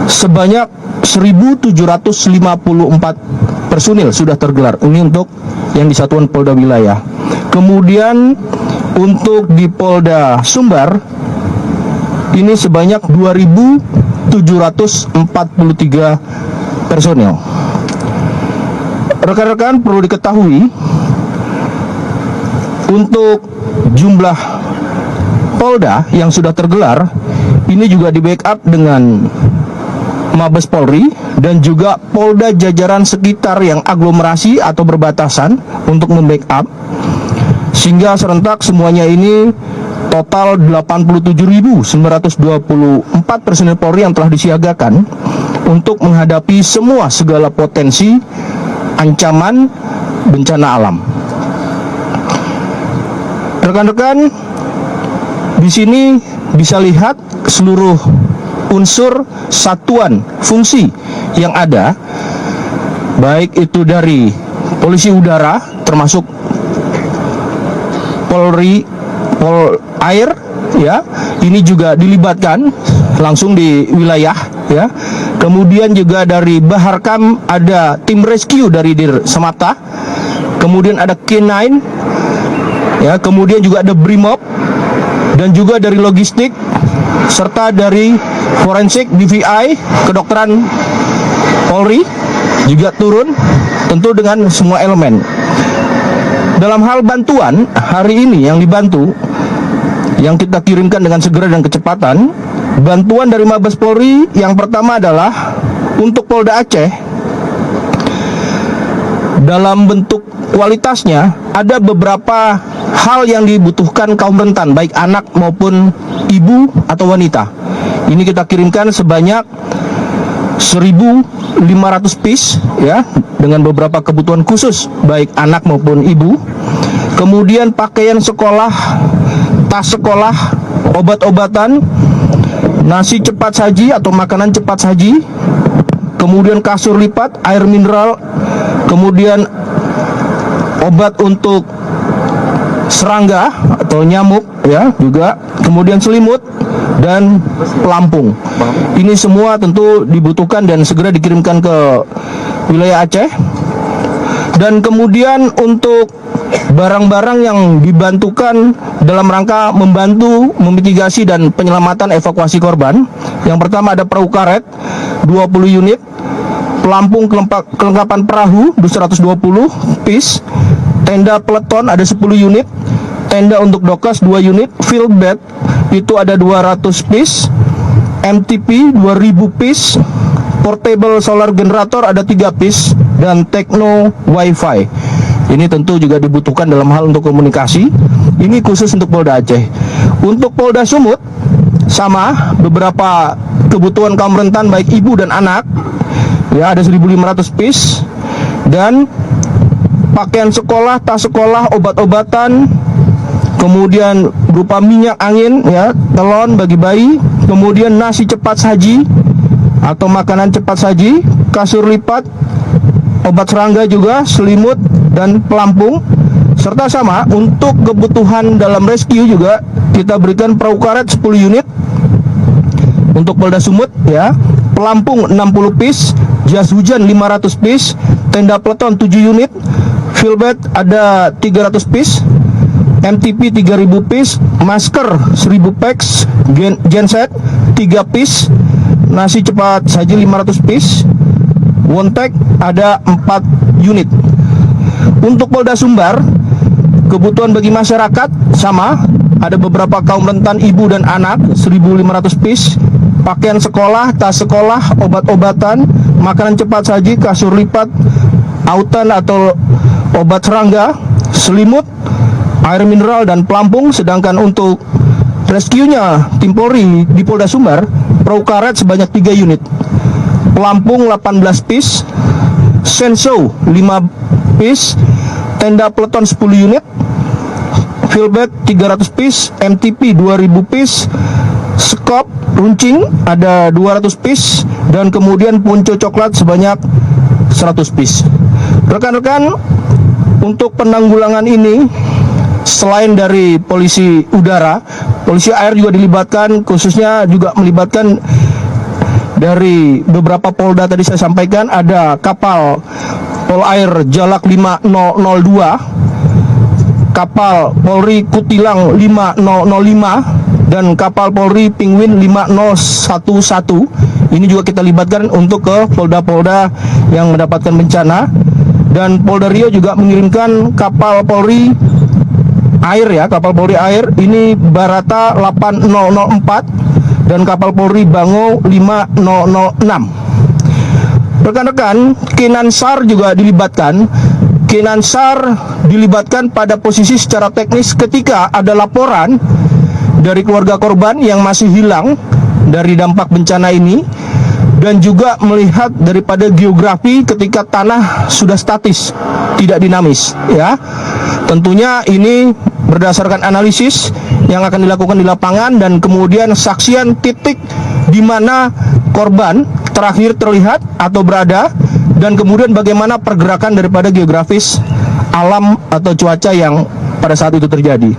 sebanyak 1.754 personil sudah tergelar. Ini untuk yang di Satuan Polda Wilayah. Kemudian untuk di Polda Sumbar ini sebanyak 2.743 personil. Rekan-rekan, perlu diketahui untuk jumlah Polda yang sudah tergelar ini juga di backup dengan Mabes Polri dan juga Polda jajaran sekitar yang aglomerasi atau berbatasan untuk membackup, sehingga serentak semuanya ini total 87.924 personil Polri yang telah disiagakan untuk menghadapi segala potensi ancaman bencana alam. Rekan-rekan, di sini bisa lihat seluruh unsur satuan fungsi yang ada, baik itu dari polisi udara termasuk Polri, Pol Air, ya, ini juga dilibatkan langsung di wilayah, ya. Kemudian juga dari Baharkam ada tim rescue dari Dir Semata, kemudian ada K9, ya, kemudian juga ada Brimob, dan juga dari logistik serta dari forensik DVI, kedokteran Polri juga turun, tentu dengan semua elemen. Dalam hal bantuan, hari ini yang dibantu, yang kita kirimkan dengan segera dan kecepatan, bantuan dari Mabes Polri yang pertama adalah untuk Polda Aceh. Dalam bentuk kualitasnya ada beberapa hal yang dibutuhkan kaum rentan, baik anak maupun ibu atau wanita. Ini kita kirimkan sebanyak 1.500 piece, ya, dengan beberapa kebutuhan khusus baik anak maupun ibu. Kemudian pakaian sekolah, tas sekolah, obat-obatan, nasi cepat saji atau makanan cepat saji, kemudian kasur lipat, air mineral, kemudian obat untuk serangga atau nyamuk, ya, juga, kemudian selimut dan pelampung. Ini semua tentu dibutuhkan dan segera dikirimkan ke wilayah Aceh. Dan kemudian untuk barang-barang yang dibantukan dalam rangka membantu memitigasi dan penyelamatan evakuasi korban, yang pertama ada perahu karet 20 unit, pelampung kelengkapan perahu 220 piece, tenda peleton ada 10 unit, tenda untuk dokas 2 unit, field bed itu ada 200 piece, MTP 2000 piece, portable solar generator ada 3 piece, dan Tekno Wi-Fi. Ini tentu juga dibutuhkan dalam hal untuk komunikasi. Ini khusus untuk Polda Aceh. Untuk Polda Sumut sama, beberapa kebutuhan kaum rentan baik ibu dan anak, ya, ada 1.500 piece, dan pakaian sekolah, tas sekolah, obat-obatan, kemudian berupa minyak angin, ya, telon bagi bayi, kemudian nasi cepat saji atau makanan cepat saji, kasur lipat, obat serangga juga, selimut dan pelampung. Serta sama untuk kebutuhan dalam rescue juga kita berikan perahu karet 10 unit untuk Polda Sumut, ya, pelampung 60 piece, jas hujan 500 piece, tenda peleton 7 unit, field bed ada 300 piece, MTP 3000 piece, masker 1000 packs, genset 3 piece, nasi cepat saji 500 piece, Wontek ada 4 unit. Untuk Polda Sumbar, kebutuhan bagi masyarakat sama, ada beberapa kaum rentan ibu dan anak 1.500 piece, pakaian sekolah, tas sekolah, obat-obatan, makanan cepat saji, kasur lipat, autan atau obat serangga, selimut, air mineral dan pelampung. Sedangkan untuk rescue-nya tim Polri di Polda Sumbar, perahu karet sebanyak 3 unit, pelampung 18 piece, senso 5 piece, tenda peleton 10 unit, field bed 300 piece, MTP 2000 piece, skop runcing ada 200 piece, dan kemudian punco coklat sebanyak 100 piece. Rekan-rekan, untuk penanggulangan ini selain dari polisi udara, polisi air juga dilibatkan, khususnya juga melibatkan dari beberapa Polda tadi saya sampaikan, ada kapal Polair Jalak 5002, kapal Polri Kutilang 5005, dan kapal Polri Penguin 5011. Ini juga kita libatkan untuk ke Polda-Polda yang mendapatkan bencana. Dan Polda Riau juga mengirimkan kapal Polri air ya, kapal Polri air ini Barata 8004 dan kapal Polri Bango 5006. Rekan-rekan, Kinansar juga dilibatkan. Kinansar dilibatkan pada posisi secara teknis ketika ada laporan dari keluarga korban yang masih hilang dari dampak bencana ini, dan juga melihat daripada geografi ketika tanah sudah statis, tidak dinamis ya. Tentunya ini berdasarkan analisis yang akan dilakukan di lapangan dan kemudian saksian titik di mana korban terakhir terlihat atau berada, dan kemudian bagaimana pergerakan daripada geografis alam atau cuaca yang pada saat itu terjadi.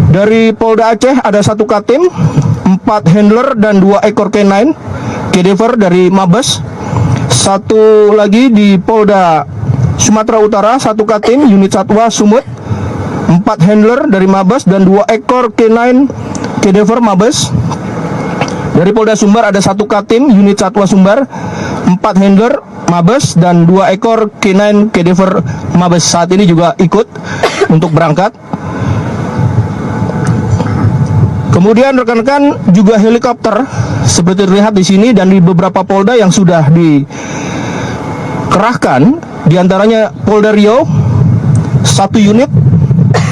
Dari Polda Aceh ada 1 Katim, 4 handler dan 2 ekor K9 Cadaver dari Mabes. 1 lagi di Polda Sumatera Utara, 1 Katim unit Satwa Sumut, 4 handler dari Mabes dan 2 ekor K9 Cadaver Mabes. Dari Polda Sumbar ada 1 Katim unit Satwa Sumbar, 4 handler Mabes dan 2 ekor K9 Cadaver Mabes saat ini juga ikut untuk berangkat. Kemudian rekan-rekan juga helikopter seperti terlihat di sini dan di beberapa Polda yang sudah dikerahkan, diantaranya Polda Riau 1 unit,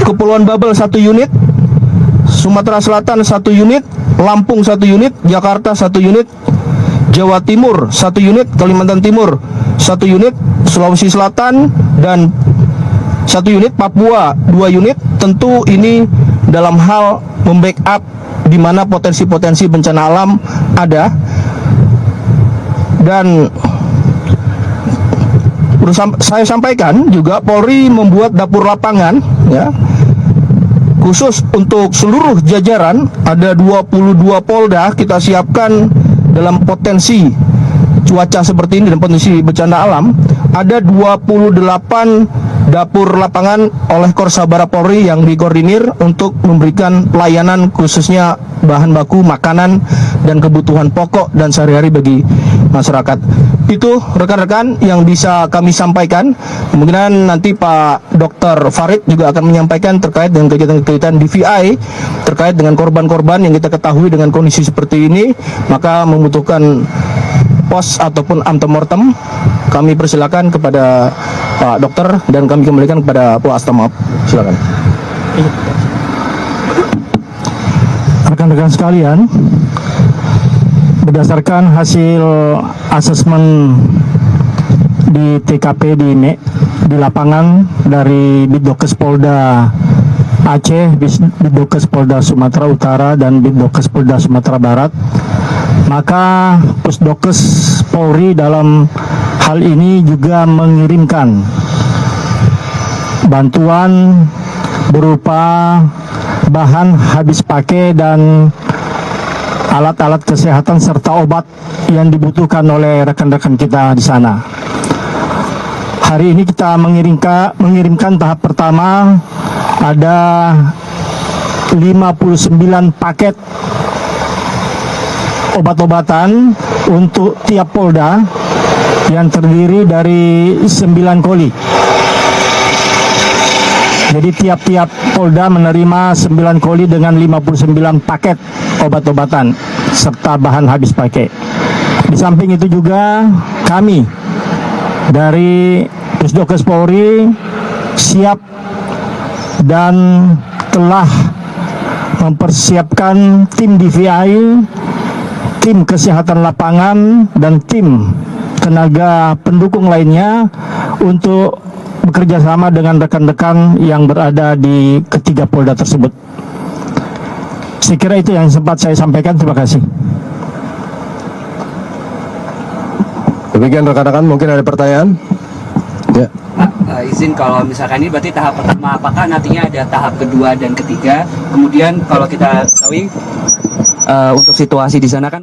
Kepulauan Babel 1 unit, Sumatera Selatan 1 unit, Lampung 1 unit, Jakarta 1 unit, Jawa Timur 1 unit, Kalimantan Timur 1 unit, Sulawesi Selatan dan 1 unit, Papua 2 unit. Tentu ini dalam hal membackup di mana potensi-potensi bencana alam ada. Dan saya sampaikan juga Polri membuat dapur lapangan ya, khusus untuk seluruh jajaran. Ada 22 Polda kita siapkan dalam potensi cuaca seperti ini dan potensi bencana alam. Ada 28 dapur lapangan oleh Korsabara Polri yang dikoordinir untuk memberikan pelayanan khususnya bahan baku makanan dan kebutuhan pokok dan sehari-hari bagi masyarakat. Itu rekan-rekan yang bisa kami sampaikan. Kemungkinan nanti Pak Dr. Farid juga akan menyampaikan terkait dengan kegiatan-kegiatan DVI terkait dengan korban-korban yang kita ketahui dengan kondisi seperti ini, maka membutuhkan pos ataupun antemortem. Kami persilakan kepada Pak Dokter dan kami kembalikan kepada Pak Astamap. Silakan. Rekan-rekan sekalian, berdasarkan hasil asesmen di TKP di lapangan dari Bitdokes Polda Aceh, Bitdokes Polda Sumatera Utara dan Bitdokes Polda Sumatera Barat, maka Pusdokes Polri dalam hal ini juga mengirimkan bantuan berupa bahan habis pakai dan alat-alat kesehatan serta obat yang dibutuhkan oleh rekan-rekan kita di sana. Hari ini kita mengirimkan tahap pertama ada 59 paket obat-obatan untuk tiap Polda yang terdiri dari 9 koli. Jadi tiap-tiap Polda menerima 9 koli dengan 59 paket obat-obatan serta bahan habis pakai. Di samping itu juga kami dari Pusdokes Polri siap dan telah mempersiapkan tim DVI, tim kesehatan lapangan dan tim tenaga pendukung lainnya untuk bekerja sama dengan rekan-rekan yang berada di ketiga Polda tersebut. Saya kira itu yang sempat saya sampaikan. Terima kasih. Demikian rekan-rekan, mungkin ada pertanyaan? Ya. Pak, izin kalau misalkan ini berarti tahap pertama, apakah nantinya ada tahap kedua dan ketiga? Kemudian kalau kita tahu untuk situasi di sana kan